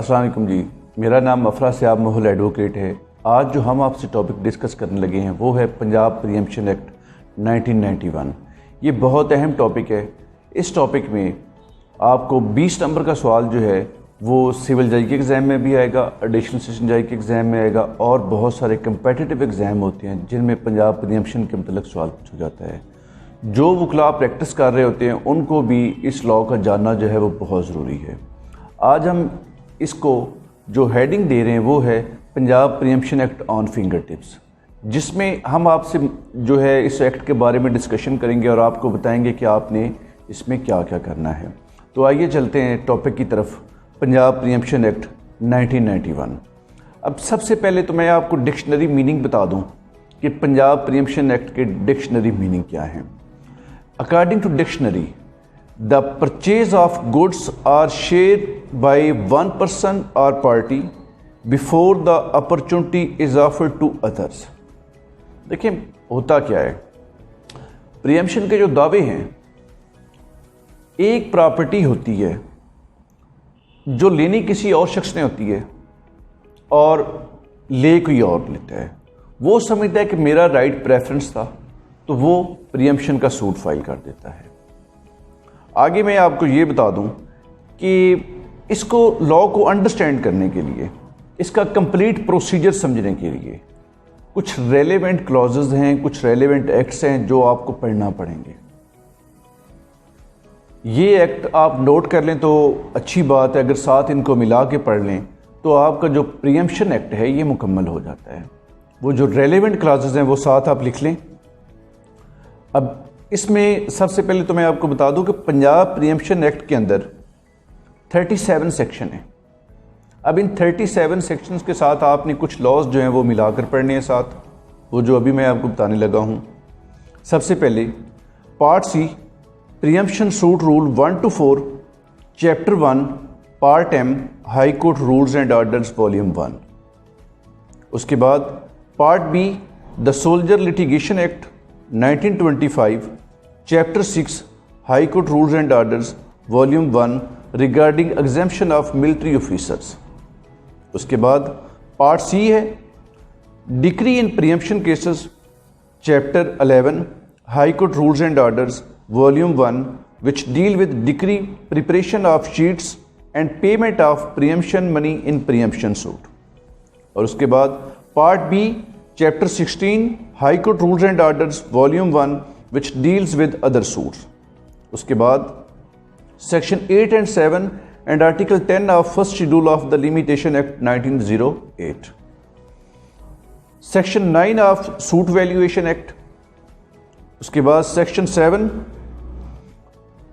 السلام علیکم جی، میرا نام افرا سیاب محل ایڈوکیٹ ہے۔ آج جو ہم آپ سے ٹاپک ڈسکس کرنے لگے ہیں وہ ہے پنجاب پری ایمپشن ایکٹ 1991۔ یہ بہت اہم ٹاپک ہے۔ اس ٹاپک میں آپ کو 20 نمبر کا سوال جو ہے وہ سول جج کے ایگزام میں بھی آئے گا، ایڈیشنل سیشن جج کے ایگزام میں آئے گا، اور بہت سارے کمپیٹیٹیو ایگزام ہوتے ہیں جن میں پنجاب پری ایمپشن کے متعلق سوال پوچھا جاتا ہے۔ جو وکلاء پریکٹس کر رہے ہوتے ہیں ان کو بھی اس لاء کا جاننا جو ہے وہ بہت ضروری ہے۔ آج ہم اس کو جو ہیڈنگ دے رہے ہیں وہ ہے Punjab preemption act on finger tips, جس میں ہم آپ سے جو ہے اس ایکٹ کے بارے میں ڈسکشن کریں گے اور آپ کو بتائیں گے کہ آپ نے اس میں کیا کیا کرنا ہے۔ تو آئیے چلتے ہیں ٹاپک کی طرف، پنجاب پری ایمپشن ایکٹ 1991۔ اب سب سے پہلے تو میں آپ کو ڈکشنری میننگ بتا دوں کہ پنجاب پری ایمپشن ایکٹ کے ڈکشنری میننگ کیا ہیں۔ According to dictionary, the purchase of goods are shared by one person or party before the opportunity is offered to others۔ دیکھیں ہوتا کیا ہے، پری ایمپشن کے جو دعوے ہیں، ایک پراپرٹی ہوتی ہے جو لینی کسی اور شخص نے ہوتی ہے اور لے کوئی اور لیتا ہے۔ وہ سمجھتا ہے کہ میرا رائٹ پریفرنس تھا تو وہ پری ایمپشن کا سوٹ فائل کر دیتا ہے۔ آگے میں آپ کو یہ بتا دوں کہ اس کو لاء کو انڈرسٹینڈ کرنے کے لیے، اس کا کمپلیٹ پروسیجر سمجھنے کے لیے کچھ ریلیونٹ کلازز ہیں، کچھ ریلیونٹ ایکٹس ہیں جو آپ کو پڑھنا پڑیں گے۔ یہ ایکٹ آپ نوٹ کر لیں تو اچھی بات ہے، اگر ساتھ ان کو ملا کے پڑھ لیں تو آپ کا جو پری ایمپشن ایکٹ ہے یہ مکمل ہو جاتا ہے۔ وہ جو ریلیونٹ کلازز ہیں وہ ساتھ آپ لکھ لیں۔ اب اس میں سب سے پہلے تو میں آپ کو بتا دوں کہ پنجاب پری ایمپشن ایکٹ کے اندر 37 سیکشن ہیں۔ اب ان 37 سیکشنز کے ساتھ آپ نے کچھ لاز جو ہیں وہ ملا کر پڑھنے ہیں ساتھ، وہ جو ابھی میں آپ کو بتانے لگا ہوں۔ سب سے پہلے part C, preemption suit rule 1 to 4، chapter 1، part M, high court rules and orders volume 1۔ اس کے بعد part B, the soldier litigation act 1925، chapter 6، high court rules and orders volume 1 regarding exemption of military officers. اس کے بعد part C ہے decree in preemption cases, chapter 11، high court rules and orders volume 1 which deal with decree, preparation of sheets and payment of preemption money in preemption suit۔ اور اس کے بعد part B, chapter 16، high court rules and orders volume 1 which deals with other suits۔ اس کے بعد section 8 and 7 and article 10 of first schedule of the limitation act 1908، section 9 of suit valuation act۔ اس کے بعد section 7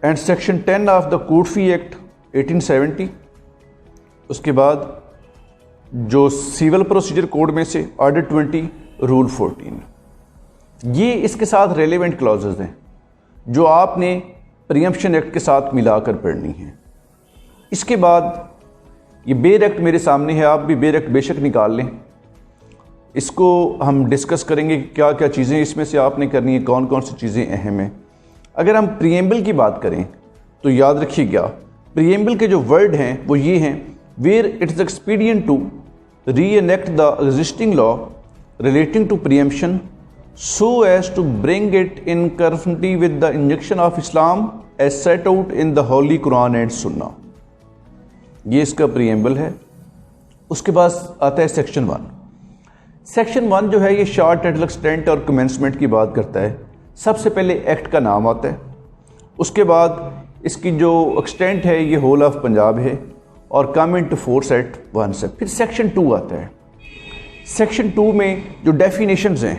and section 10 of the court fee act 1870۔ اس کے بعد جو سول پروسیجر کوڈ میں سے آرڈر 20، رول 14۔ یہ اس کے ساتھ ریلیونٹ کلازز ہیں جو آپ نے پری ایمپشن ایکٹ کے ساتھ ملا کر پڑھنی ہیں۔ اس کے بعد یہ بیر ایکٹ میرے سامنے ہے، آپ بھی بیر ایکٹ بے شک نکال لیں۔ اس کو ہم ڈسکس کریں گے کہ کیا کیا چیزیں اس میں سے آپ نے کرنی ہیں، کون کون سی چیزیں اہم ہیں۔ اگر ہم پریمبل کی بات کریں تو یاد رکھیے گا، پریمبل کے جو ورڈ ہیں وہ یہ ہیں: where it is expedient to reenact the existing law relating to preemption so as to bring it in conformity with the injunction of Islam as set out in the holy Quran and Sunnah. یہ اس کا preamble ہے۔ اس کے بعد آتا ہے section 1۔ Section 1 جو ہے یہ شارٹ ایڈل ایکسٹینٹ اور کمنسمنٹ کی بات کرتا ہے۔ سب سے پہلے ایکٹ کا نام آتا ہے، اس کے بعد اس کی جو ایکسٹینٹ ہے یہ ہول آف پنجاب ہے اور کم انٹو فورس ایٹ 1 سے۔ پھر سیکشن 2 آتا ہے۔ سیکشن 2 میں جو ڈیفینیشنز ہیں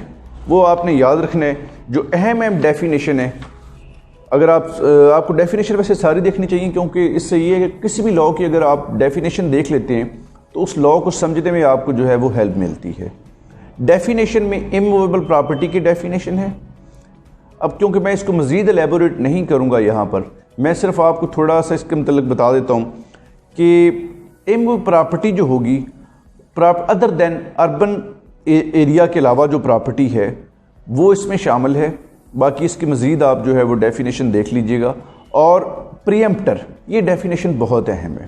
وہ آپ نے یاد رکھنا ہے، جو اہم ڈیفینیشن ہے۔ اگر آپ کو ڈیفینیشن ویسے ساری دیکھنی چاہیے، کیونکہ اس سے یہ ہے کہ کسی بھی لاء کی اگر آپ ڈیفینیشن دیکھ لیتے ہیں تو اس لاء کو سمجھنے میں آپ کو جو ہے وہ ہیلپ ملتی ہے۔ ڈیفینیشن میں اموویبل پراپرٹی کی ڈیفینیشن ہے۔ اب کیونکہ میں اس کو مزید الیبوریٹ نہیں کروں گا یہاں پر، میں صرف آپ کو تھوڑا سا اس کے متعلق بتا دیتا ہوں کہ اموویبل پراپرٹی جو ہوگی ادر دین اربن ایریا کے علاوہ جو پراپرٹی ہے وہ اس میں شامل ہے۔ باقی اس کی مزید آپ جو ہے وہ ڈیفینیشن دیکھ لیجئے گا۔ اور پری ایمپٹر، یہ ڈیفینیشن بہت اہم ہے۔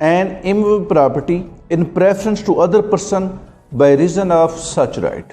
an immovable property in preference to other person by reason of such right।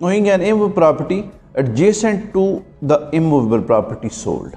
knowing an immovable property adjacent to the immovable property sold।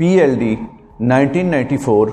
PLD 1994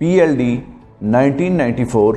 PLD 1994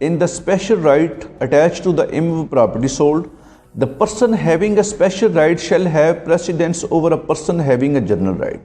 in the special right attached to the immovable property sold, the person having a special right shall have precedence over a person having a general right।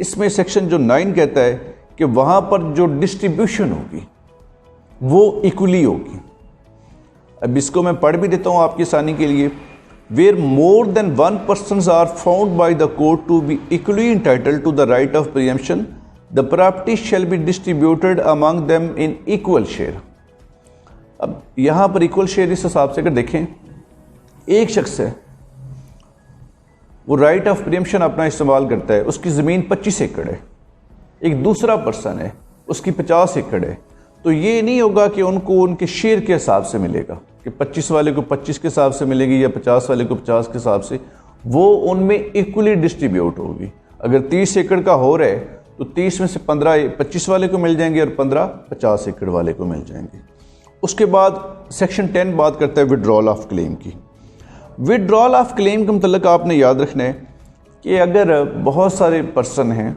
اس میں section جو 9 کہتا ہے کہ وہاں پر جو distribution ہوگی وہ equally ہوگی. اب اس کو میں پڑھ بھی دیتا ہوں آپ کی آسانی کے لیے. where more than one persons are found by the court to be equally entitled to the right of preemption, the property shall be distributed among them in equal share. اب یہاں پر equal share اس حساب سے اگر دیکھیں, ایک شخص ہے وہ رائٹ آف پریمپشن اپنا استعمال کرتا ہے, اس کی زمین 25 ایکڑ ہے, ایک دوسرا پرسن ہے اس کی 50 ایکڑ ہے, تو یہ نہیں ہوگا کہ ان کو ان کے شیئر کے حساب سے ملے گا کہ 25 والے کو 25 کے حساب سے ملے گی یا 50 والے کو 50 کے حساب سے, وہ ان میں ایکولی ڈسٹریبیوٹ ہوگی. اگر 30 ایکڑ کا ہو رہا ہے تو 30 میں سے 15 25 والے کو مل جائیں گے اور 15 50 ایکڑ والے کو مل جائیں گے. اس کے بعد سیکشن 10 بات کرتا ہے وڈرال آف کلیم کی. وڈرال آف کلیم کے متعلق آپ نے یاد رکھنا ہے کہ اگر بہت سارے پرسن ہیں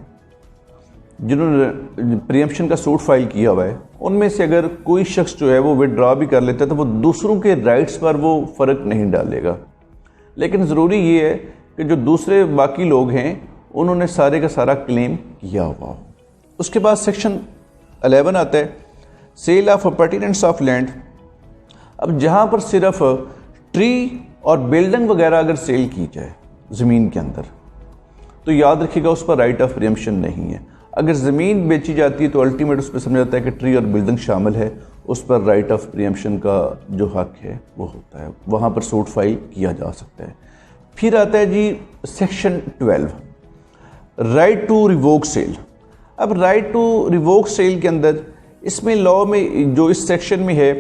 جنہوں نے پریمپشن کا سوٹ فائل کیا ہوا ہے, ان میں سے اگر کوئی شخص جو ہے وہ وڈرا بھی کر لیتا ہے تو وہ دوسروں کے رائٹس پر وہ فرق نہیں ڈالے گا. لیکن ضروری یہ ہے کہ جو دوسرے باقی لوگ ہیں انہوں نے سارے کا سارا کلیم کیا ہوا. اس کے بعد سیکشن 11 آتا ہے سیل آف اپرٹیننٹس آف لینڈ. اب جہاں پر صرف ٹری اور بلڈنگ وغیرہ اگر سیل کی جائے زمین کے اندر تو یاد رکھیے گا اس پر رائٹ آف پریمپشن نہیں ہے. اگر زمین بیچی جاتی ہے تو الٹیمیٹ اس پہ سمجھا جاتا ہے کہ ٹری اور بلڈنگ شامل ہے, اس پر رائٹ آف پریمپشن کا جو حق ہے وہ ہوتا ہے, وہاں پر سوٹ فائل کیا جا سکتا ہے. پھر آتا ہے جی section 12 right to revoke sale. اب رائٹ ٹو ریووک سیل کے اندر اس میں لاء میں جو اس سیکشن میں ہے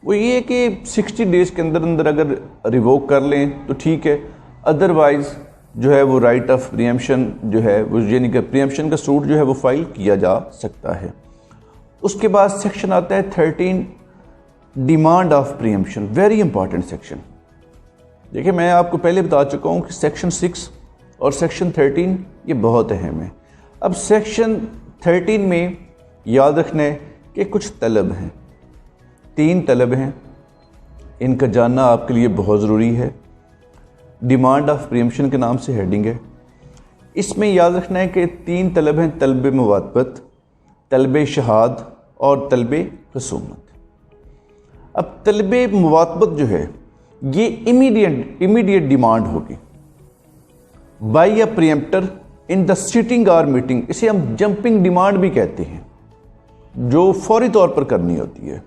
وہ یہ ہے کہ 60 ڈیز کے اندر اگر ریووک کر لیں تو ٹھیک ہے, ادروائز جو ہے وہ رائٹ آف پریمپشن جو ہے وہ یعنی کہ پریمپشن کا سوٹ جو ہے وہ فائل کیا جا سکتا ہے. اس کے بعد سیکشن آتا ہے 13 demand of pre-emption. Very important section. دیکھیں میں آپ کو پہلے بتا چکا ہوں کہ سیکشن 6 اور سیکشن 13 یہ بہت اہم ہے. اب سیکشن 13 میں یاد رکھنا ہے کہ کچھ طلب ہیں, 3 طلب ہیں, ان کا جاننا آپ کے لیے بہت ضروری ہے. ڈیمانڈ آف پریمپشن کے نام سے ہیڈنگ ہے. اس میں یاد رکھنا ہے کہ 3 طلب ہیں, طلب موافقت, طلب شہاد اور طلب خصومت. اب طلب موافقت جو ہے یہ امیڈیٹ ڈیمانڈ ہوگی by a preemptor in the sitting اور میٹنگ. اسے ہم جمپنگ ڈیمانڈ بھی کہتے ہیں, جو فوری طور پر کرنی ہوتی ہے.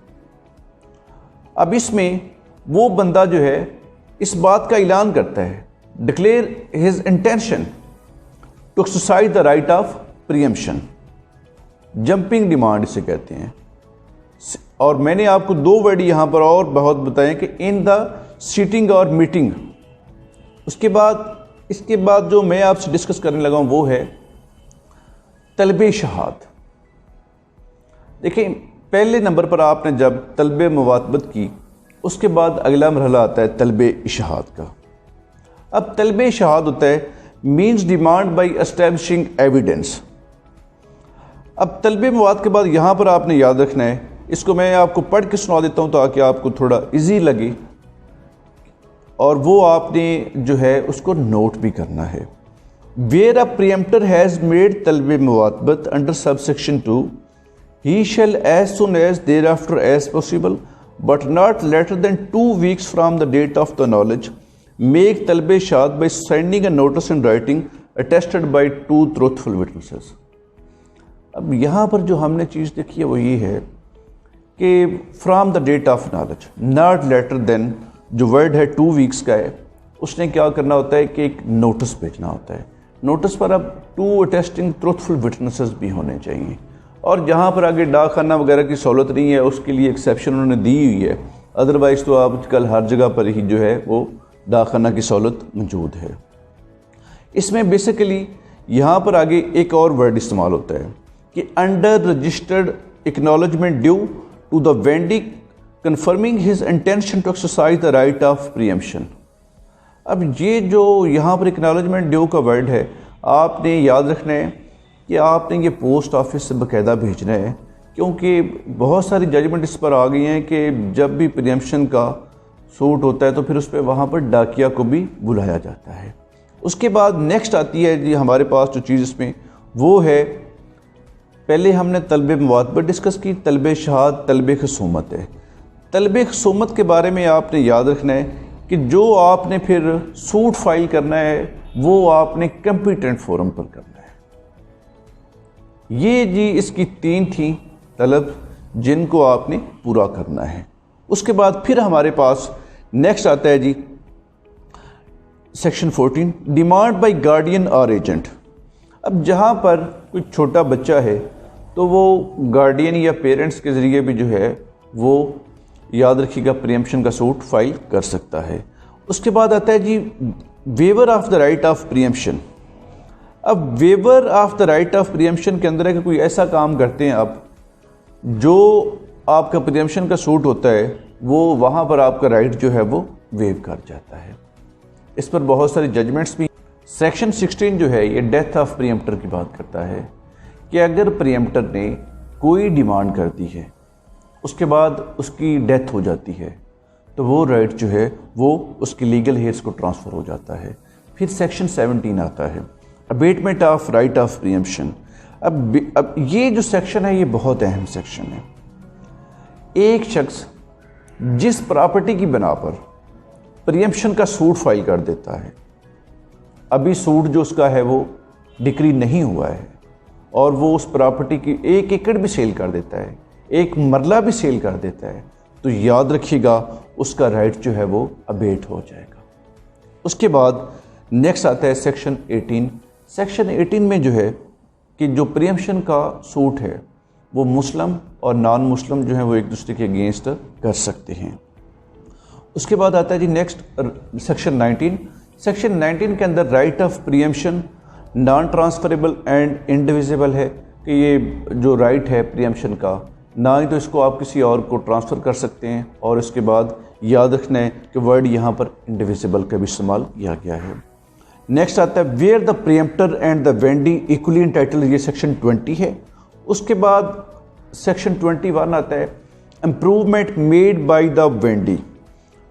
اب اس میں وہ بندہ جو ہے اس بات کا اعلان کرتا ہے, declare his intention to exercise the right of preemption. Jumping demand اسے کہتے ہیں. اور میں نے آپ کو 2 ورڈ یہاں پر اور بہت بتائیں کہ ان دا سیٹنگ اور میٹنگ. اس کے بعد جو میں آپ سے ڈسکس کرنے لگا ہوں وہ ہے طلب شہاد. دیکھیں پہلے نمبر پر آپ نے جب طلب موافقت کی اس کے بعد اگلا مرحلہ آتا ہے طلب اشہاد کا. اب طلب اشہاد ہوتا ہے means demand by establishing evidence. اب طلب مواد کے بعد یہاں پر آپ نے یاد رکھنا ہے, اس کو میں آپ کو پڑھ کے سنا دیتا ہوں تاکہ آپ کو تھوڑا ایزی لگے, اور وہ آپ نے جو ہے اس کو نوٹ بھی کرنا ہے. ویئر اے پریمپٹر ہیز میڈ طلب موافقت under sub section 2 he shall as soon as thereafter as possible but not later than 2 weeks from the date of the knowledge make طلب شہاد by sending a notice in writing attested by 2 truthful witnesses. اب یہاں پر جو ہم نے چیز دیکھی ہے وہ یہ ہے کہ from the date of knowledge, not later than جو ورڈ ہے 2 weeks کا ہے, اس نے کیا کرنا ہوتا ہے کہ ایک نوٹس بھیجنا ہوتا ہے. نوٹس پر اب 2 اٹیسٹنگ ٹروتھفل وٹنسز بھی ہونے چاہیے. اور جہاں پر آگے ڈاک خانہ وغیرہ کی سہولت نہیں ہے اس کے لیے ایکسیپشن انہوں نے دی ہوئی ہے, ادروائز تو آج کل ہر جگہ پر ہی جو ہے وہ ڈاک خانہ کی سہولت موجود ہے. اس میں بیسیکلی یہاں پر آگے ایک اور ورڈ استعمال ہوتا ہے کہ under registered acknowledgement due to the vendee confirming his intention to exercise the right of preemption. اب یہ جو یہاں پر اکنالجمنٹ ڈیو کا ورڈ ہے آپ نے یاد رکھنا ہے کہ آپ نے یہ پوسٹ آفس سے باقاعدہ بھیجنا ہے, کیونکہ بہت ساری ججمنٹ اس پر آ گئی ہیں کہ جب بھی پریمپشن کا سوٹ ہوتا ہے تو پھر اس پہ وہاں پر ڈاکیا کو بھی بلایا جاتا ہے. اس کے بعد نیکسٹ آتی ہے جی ہمارے پاس جو چیز اس میں وہ ہے، پہلے ہم نے طلب مواد پر ڈسکس کی، طلب شہاد طلب خصومت ہے۔ طلب خصومت کے بارے میں آپ نے یاد رکھنا ہے کہ جو آپ نے پھر سوٹ فائل کرنا ہے وہ آپ نے کمپیٹنٹ فورم پر کرنا ہے۔ یہ جی اس کی 3 تھیں طلب جن کو آپ نے پورا کرنا ہے۔ اس کے بعد پھر ہمارے پاس نیکسٹ آتا ہے جی سیکشن 14، ڈیمانڈ بائی گارڈین اور ایجنٹ۔ اب جہاں پر کوئی چھوٹا بچہ ہے تو وہ گارڈین یا پیرنٹس کے ذریعے بھی جو ہے وہ یاد رکھیے گا پریمپشن کا سوٹ فائل کر سکتا ہے۔ اس کے بعد آتا ہے جی waiver of the right of preemption. اب waiver of the right of preemption کے اندر ہے کہ کوئی ایسا کام کرتے ہیں آپ جو آپ کا پریمپشن کا سوٹ ہوتا ہے وہ وہاں پر آپ کا رائٹ جو ہے وہ ویو کر جاتا ہے۔ اس پر بہت ساری ججمنٹس بھی۔ سیکشن 16 جو ہے یہ ڈیتھ آف پریمپٹر کی بات کرتا ہے کہ اگر پریمپٹر نے کوئی ڈیمانڈ کر دی ہے اس کے بعد اس کی ڈیتھ ہو جاتی ہے تو وہ رائٹ جو ہے وہ اس کی لیگل ہیئرس کو ٹرانسفر ہو جاتا ہے۔ پھر سیکشن 17 آتا ہے ابیٹمنٹ آف رائٹ آف پریمپشن۔ اب یہ جو سیکشن ہے یہ بہت اہم سیکشن ہے۔ ایک شخص جس پراپرٹی کی بنا پر پریمپشن کا سوٹ فائل کر دیتا ہے، ابھی سوٹ جو اس کا ہے وہ ڈکری نہیں ہوا ہے اور وہ اس پراپرٹی کی 1 ایکڑ بھی سیل کر دیتا ہے، 1 مرلہ بھی سیل کر دیتا ہے، تو یاد رکھیے گا اس کا رائٹ جو ہے وہ ابیٹ ہو جائے گا۔ اس کے بعد نیکسٹ آتا ہے سیکشن 18۔ سیکشن 18 میں جو ہے کہ جو پریمپشن کا سوٹ ہے وہ مسلم اور نان مسلم جو ہیں وہ ایک دوسرے کے اگینسٹ کر سکتے ہیں۔ اس کے بعد آتا ہے جی نیکسٹ سیکشن 19۔ سیکشن 19 کے اندر right of preemption non transferable and indivisible ہے کہ یہ جو رائٹ ہے پریمپشن کا نہ ہی تو اس کو آپ کسی اور کو ٹرانسفر کر سکتے ہیں، اور اس کے بعد یاد رکھنا ہے کہ ورڈ یہاں پر انڈیویزیبل کا بھی استعمال کیا گیا ہے۔ نیکسٹ آتا ہے where the preemptor and the vendee equally entitle, یہ سیکشن 20 ہے۔ اس کے بعد سیکشن 21 آتا ہے improvement made by the vendee.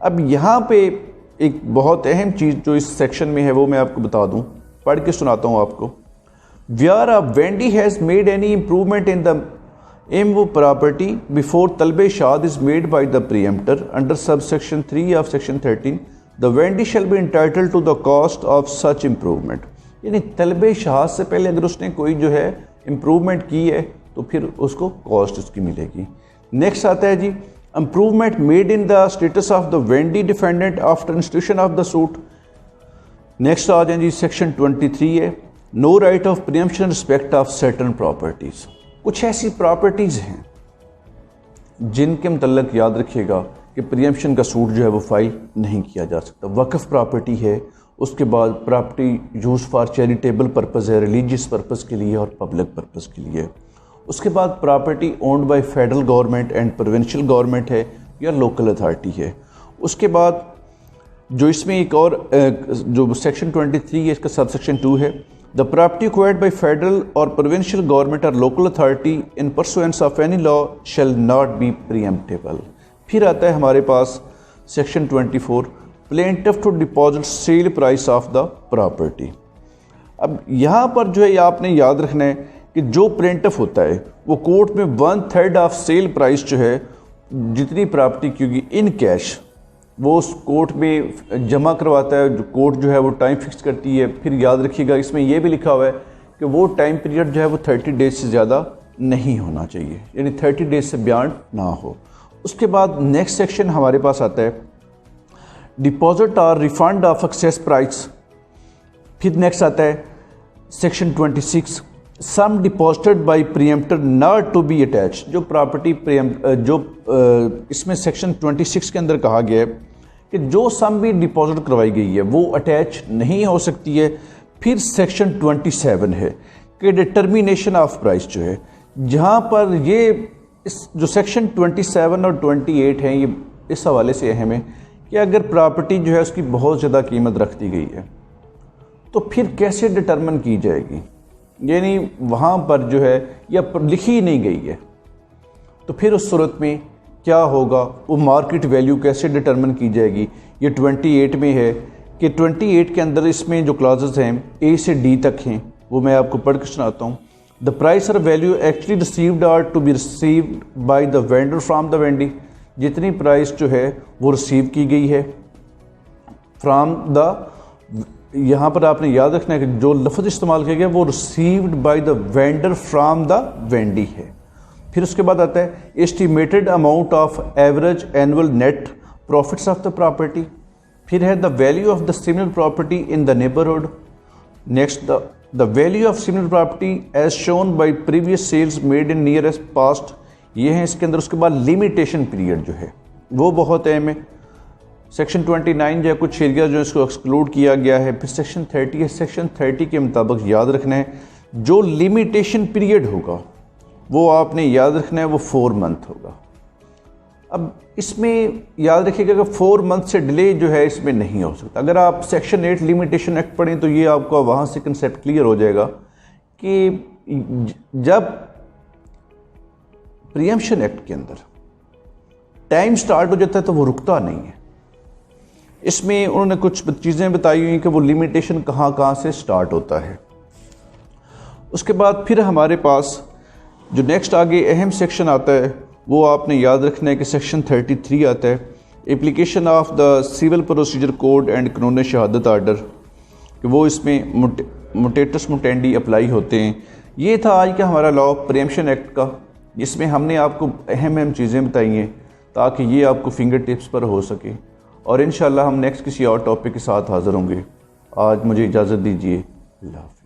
اب یہاں پہ ایک بہت اہم چیز جو اس سیکشن میں ہے وہ میں آپ کو بتا دوں، پڑھ کے سناتا ہوں آپ کو۔ Where a vendee has made any improvement in the M property before طلب شاد is made by the preemptor under sub section 3 of section 13 the vendee shall be entitle to the cost of such improvement. یعنی طلب شہاد سے پہلے اگر اس نے کوئی جو ہے امپروومنٹ کی ہے تو پھر اس کو کاسٹ اس کی ملے گی۔ نیکسٹ آتا ہے جی improvement made in the status of the vendee defendant after institution of the suit. Next آ جائیں جی سیکشن 23 ہے no right of preemption respect of certain properties. کچھ ایسی پراپرٹیز ہیں جن کے متعلق یاد رکھیے گا کہ پریمپشن کا سوٹ جو ہے وہ فائل نہیں کیا جا سکتا۔ وقف پراپرٹی ہے، اس کے بعد property use for charitable purpose ہے، ریلیجیس پرپز کے لیے اور پبلک پرپز کے لیے۔ اس کے بعد property owned by federal government and provincial government ہے یا لوکل اتھارٹی ہے۔ اس کے بعد جو اس میں ایک اور جو سیکشن 23 ہے اس کا سب سیکشن 2 ہے the property acquired by federal اور پروونشل گورنمنٹ اور local authority in pursuance of any law shall not be preemptible. پھر آتا ہے ہمارے پاس section 24 plaintiff to deposit sale price of the property. اب یہاں پر جو ہے آپ نے یاد رکھنا ہے کہ جو پلینٹف ہوتا ہے وہ کورٹ میں 1/3 آف سیل پرائس جو ہے جتنی پراپرٹی کی ہوگی ان کیش وہ اس کورٹ میں جمع کرواتا ہے۔ جو کورٹ جو ہے وہ ٹائم فکس کرتی ہے۔ پھر یاد رکھیے گا اس میں یہ بھی لکھا ہوا ہے کہ وہ ٹائم پیریڈ جو ہے وہ 30 ڈیز سے زیادہ نہیں ہونا چاہیے، یعنی 30 ڈیز سے بیانڈ نہ ہو۔ اس کے بعد نیکسٹ سیکشن ہمارے پاس آتا ہے ڈپازٹ اور ریفنڈ آف ایکسیس پرائس۔ پھر نیکسٹ آتا ہے section 26 sum deposited by preemptor not to be attach. جو پراپرٹی جو اس میں سیکشن 26 کے اندر کہا گیا ہے کہ جو سم بھی ڈپازٹ کروائی گئی ہے وہ اٹیچ نہیں ہو سکتی ہے۔ پھر سیکشن 27 ہے کہ ڈٹرمینیشن آف پرائس جو ہے، جہاں پر یہ اس جو سیکشن 27 اور 28 ہیں یہ اس حوالے سے اہم ہے کہ اگر پراپرٹی جو ہے اس کی بہت زیادہ قیمت رکھ دی گئی ہے تو پھر کیسے ڈٹرمن کی جائے گی، یعنی وہاں پر جو ہے یا لکھی نہیں گئی ہے تو پھر اس صورت میں کیا ہوگا، وہ مارکیٹ ویلیو کیسے ڈٹرمن کی جائے گی۔ یہ 28 میں ہے کہ 28 کے اندر اس میں جو کلازز ہیں اے سے ڈی تک ہیں وہ میں آپ کو پڑھ کے سناتا ہوں. دا پرائس اور value actually received or to be received by the vendor from the vendee. جتنی پرائس جو ہے وہ ریسیو کی گئی ہے فرام دا، یہاں پر آپ نے یاد رکھنا ہے کہ جو لفظ استعمال کیا گیا وہ received by the vendor from the vendee ہے. پھر اس کے بعد آتا ہے estimated amount of average annual net profits of the property. پھر ہے the value of the similar property in the neighbourhood. Next the value of similar property as shown by previous sales made in nearest past. یہ ہے اس کے اندر. اس کے بعد limitation period جو ہے وہ بہت اہم ہے. سیکشن 29 جو ہے کچھ ایریا جو اس کو ایکسکلوڈ کیا گیا ہے. پھر سیکشن 30 ہے. سیکشن 30 کے مطابق یاد رکھنا ہے جو لمیٹیشن پیریڈ ہوگا وہ آپ نے یاد رکھنا ہے وہ 4 منتھ ہوگا. اب اس میں یاد رکھیے گا کہ 4 منتھ سے ڈیلے جو ہے اس میں نہیں ہو سکتا. اگر آپ سیکشن 8 لمیٹیشن ایکٹ پڑھیں تو یہ آپ کو وہاں سے کنسیپٹ کلیئر ہو جائے گا کہ جب پریمپشن ایکٹ کے اندر ٹائم سٹارٹ ہو جاتا ہے تو وہ رکتا نہیں ہے. اس میں انہوں نے کچھ چیزیں بتائی ہوئی کہ وہ لمیٹیشن کہاں کہاں سے سٹارٹ ہوتا ہے. اس کے بعد پھر ہمارے پاس جو نیکسٹ آگے اہم سیکشن آتا ہے وہ آپ نے یاد رکھنا ہے کہ سیکشن 33 آتا ہے application of the civil procedure code and قانون شہادت آرڈر، کہ وہ اس میں موٹیٹس موٹینڈی اپلائی ہوتے ہیں. یہ تھا آج کا ہمارا لا پریمپشن ایکٹ کا، جس میں ہم نے آپ کو اہم چیزیں بتائی ہیں تاکہ یہ آپ کو فنگر ٹپس پر ہو سکے. اور انشاءاللہ ہم نیکسٹ کسی اور ٹاپک کے ساتھ حاضر ہوں گے. آج مجھے اجازت دیجیے. اللہ حافظ.